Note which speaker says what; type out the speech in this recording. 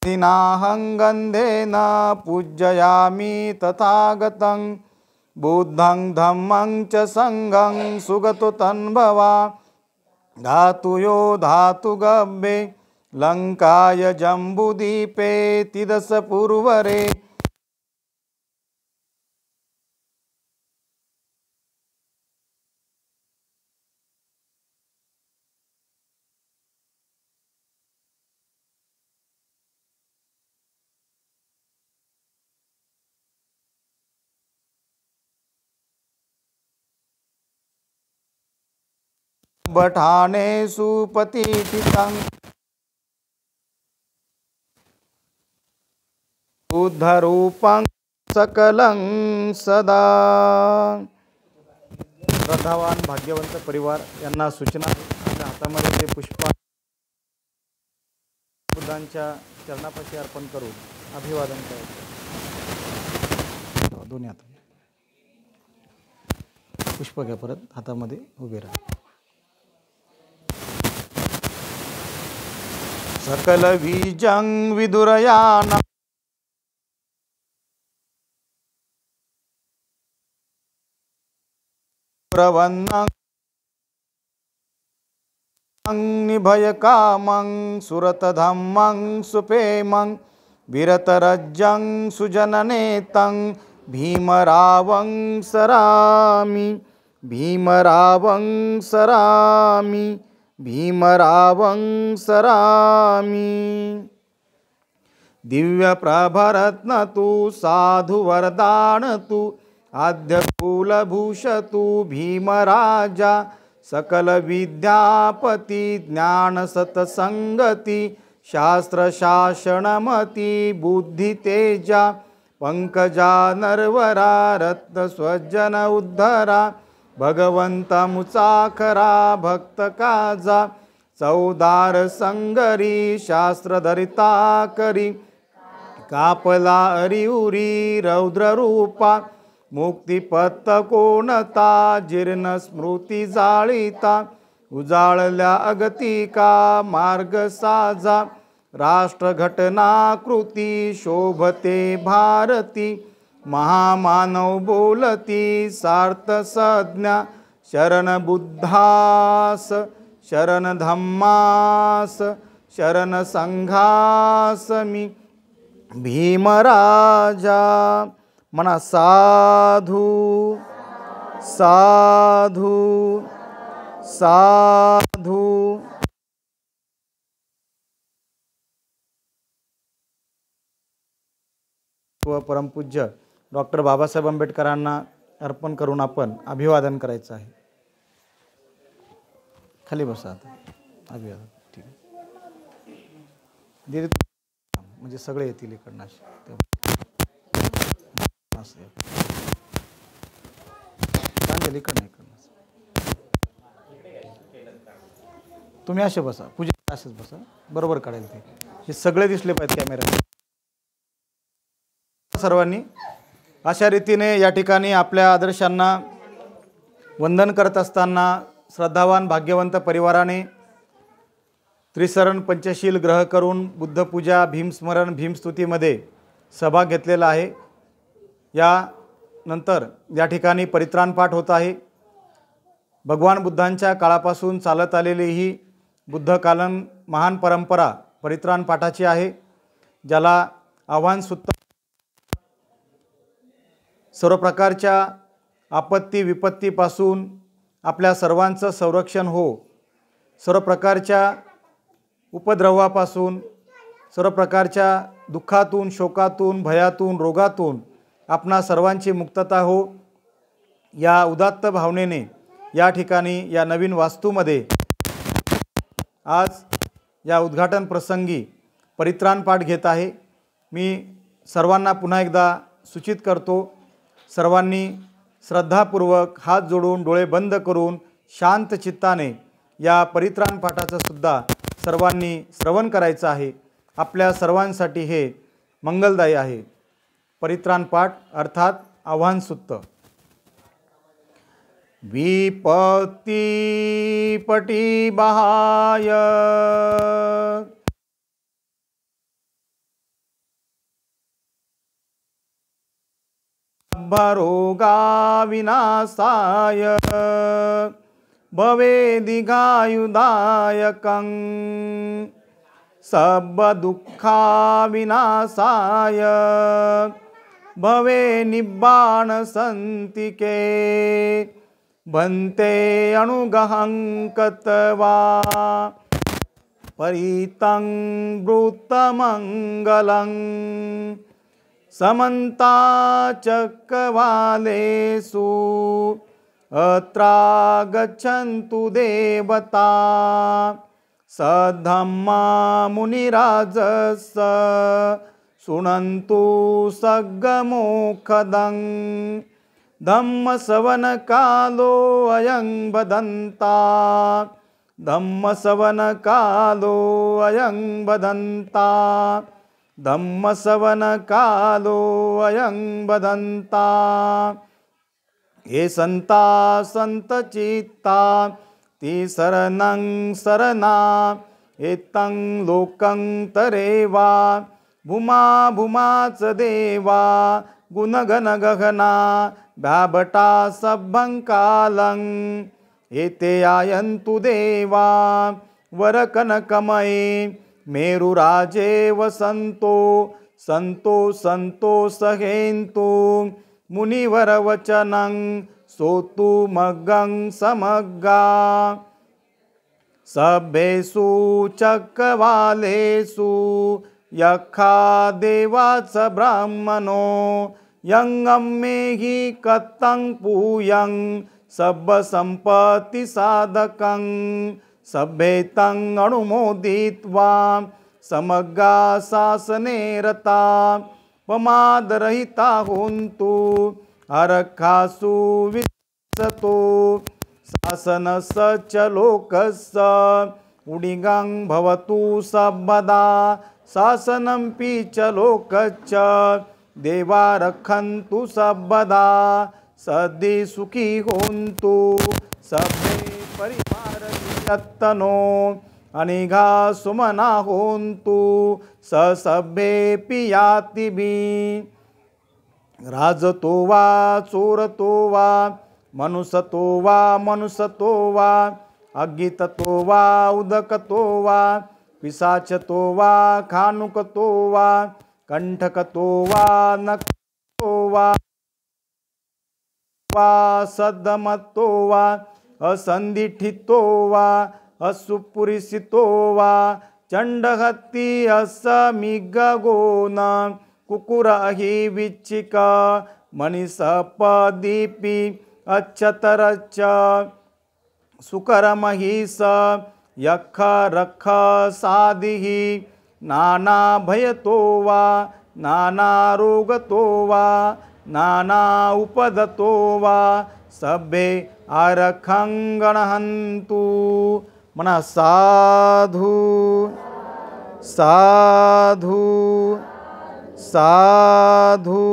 Speaker 1: दिनाहं गन्धेन पूजयामि तथागतं बुद्धं धम्मं च संघं सुगतो तन्भवा धातु यो धातु गव्ये लंकाय जम्बुदीपे तिदस पूर्वरे बठाने सुपतिथितं बुद्धरूपं सकलं सदा। श्रद्धावान भाग्यवंत परिवार यांना सूचना आपल्या हातामध्ये ते पुष्प बुद्धांच्या चरणापाशी अर्पण करून अभिवादन करायचं। दोन्ही हात पुष्प घ्या, परत हातामध्ये उभे राहा। सकल बीजं विदुरयाना प्रवन्नं निभय कामं सुरतधम्मं सुपेमं विरतरज्जं सुजननेतं भीमरावं सरामि भीमरावं सरामि भीमरावं सरामि। दिव्य प्रभरत्न तु साधु वरदान तु आद्य कुलभूषतु भीमराजा सकल विद्यापति ज्ञान सतसंगति शास्त्र शासनमति बुद्धि तेजा पंकजा नरवरा रत्न स्वजन उद्धरा भगवंता मुचाखरा भक्त काजा चौदार संगरी शास्त्र धरिता करी कापला अरिउरी रौद्र रूपा मुक्तिपत्त कोणता जीर्ण स्मृती जाळीता उजाळल्या अगतिका मार्ग साजा राष्ट्र घटनाकृती शोभते भारती महामानव बोलती सार्थ संज्ञा शरण बुद्धास शरण धम्मास शरण संघास मी भीमराजा। म्हणा साधू साधू साधू। व परमपूज्य डॉक्टर बाबासाहेब आंबेडकरांना अर्पण करून आपण अभिवादन करायचं आहे। खाली बसा आता, अभिवादन। ठीक आहे, दीदी म्हणजे सगळे येतील इकडनं तुम्ही असे बसा, पूजा असेच बसा, बरोबर काढेल ते, हे सगळे दिसले पाहिजे कॅमेरा। सर्वांनी अशा रीतीने या ठिकाणी आपल्या आदर्शांना वंदन करत असताना श्रद्धावान भाग्यवंत परिवाराने त्रिसरण पंचशील ग्रह करून बुद्धपूजा भीमस्मरण भीमस्तुतीमध्ये सहभाग घेतलेला आहे। या नंतर या ठिकाणी परित्राण पाठ होत आहे। भगवान बुद्धांच्या काळापासून चालत आलेली ही बुद्धकालन महान परंपरा परित्राण पाठाची आहे, ज्याला आव्हान सुत्त सर्व प्रकारच्या आपत्ती विपत्तीपासून आपल्या सर्वांचं संरक्षण हो, सर्व प्रकारच्या उपद्रवापासून सर्व प्रकारच्या दुःखातून शोकातून भयातून रोगातून आपणा सर्वांची मुक्तता हो, या उदात्त भावनेने या ठिकाणी या नवीन वास्तूमध्ये आज या उद्घाटन प्रसंगी परित्राण पाठ घेत आहे। मी सर्वांना पुन्हा एकदा सूचित करतो, सर्वांनी श्रद्धापूर्वक हात जोडून डोळे बंद करून शांत चित्ताने या परित्राण पाठाचं सुद्धा सर्वांनी श्रवण करायचं आहे। आपल्या सर्वांसाठी हे मंगलदायी आहे। परित्राण पाठ अर्थात आव्हान सुत्त। विपत्ती पटी बहाय सब्बरोगा विनाशाय भवे दीर्घायुदायकं सब्बदुःखा विनाशाय भवे निब्बाणसन्तिके भन्ते अनुगहं कत्वा परितं वृत्तमङ्गलं समन्ता चक्रवालेषु अत्रागच्छन्तु देवता सद्धम्मा मुनिराजस शृण्वन्तु सग्गमोखदं धम्मसवनकालो अयं वदन्ता धम्मसवनकालो अयं वदन्ता धम्मसवनकालो अयं वदन्ता ये संता संतचित्ता ती शरणं शरणा एतं लोकं तरेवा भूमा भूमाच देवा गुणगणगहना भाबटा सभ्यं कालं एते आयन्तु देवा वरकनकमये मेरुराजे वसन्तो संतो संतो सहेन्तु मुनिवरवचनं सोतु मग्गं समग्गा सभ्येषु चक्रवालेषु यक्षा देवाच ब्राह्मणो यंगम्मेहि कत्तं पूयं सब्बसम्पत्तिसाधकं सभ्येतं अनुमोदित्वा समग्गा शासने रता प्रमादरहिता होन्तु अर्कासु विशतो शासनस्य च लोकस्य उडिगां भवतु सर्वदा शासनमपि च लोकश्च देवा रक्षन्तु सर्वदा सद्य सुखी होन्तु सभ्ये परिवारयत्तनो अनिघा सुमना होन्तु स सभ्येऽपि यातिभिः राजतो वा चोरतो वा मनुष्यतो वा अज्ञिततो वा उदकतो वा पिशाचतो वा खानुकतो वा कंठकतो वा नखतो वा सद्दमतो वा असंदिठितो वा असुपुरिसितो वा चंडहत्ति असमिगगोन कुकुरहि विच्चिक मणिसपदीपि अच्छतरच्च सुकरमहिष यक्ष रक्ष सादिः नाना भयतो वा नाना रोगतो वा नाना उपदतो वा सभ्ये आरखं गणहन्तु मना साधु साधु साधु